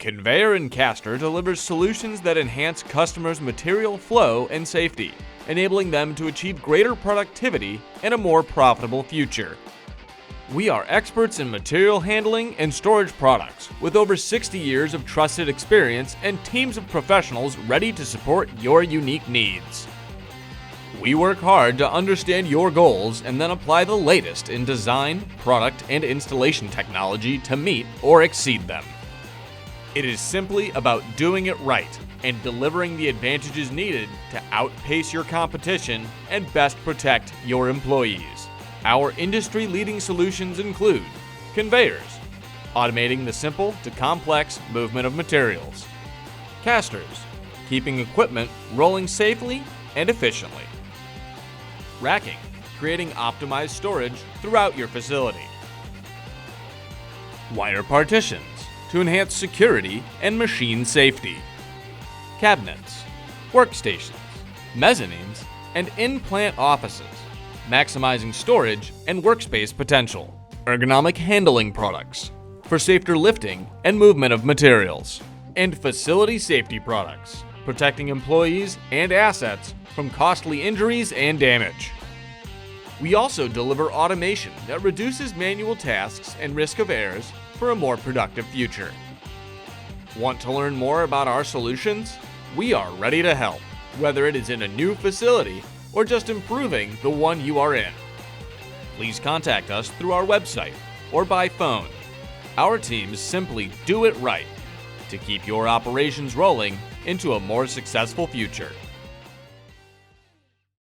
Conveyor Caster delivers solutions that enhance customers' material flow and safety, enabling them to achieve greater productivity and a more profitable future. We are experts in material handling and storage products with over 60 years of trusted experience and teams of professionals ready to support your unique needs. We work hard to understand your goals and then apply the latest in design, product, and installation technology to meet or exceed them. It is simply about doing it right and delivering the advantages needed to outpace your competition and best protect your employees. Our industry-leading solutions include conveyors, automating the simple to complex movement of materials, casters, keeping equipment rolling safely and efficiently, racking, creating optimized storage throughout your facility, wire partitions, to enhance security and machine safety, cabinets, workstations, mezzanines, and in-plant offices, maximizing storage and workspace potential, ergonomic handling products for safer lifting and movement of materials, and facility safety products, protecting employees and assets from costly injuries and damage. We also deliver automation that reduces manual tasks and risk of errors for a more productive future. Want to learn more about our solutions? We are ready to help, whether it is in a new facility or just improving the one you are in. Please contact us through our website or by phone. Our teams simply do it right to keep your operations rolling into a more successful future.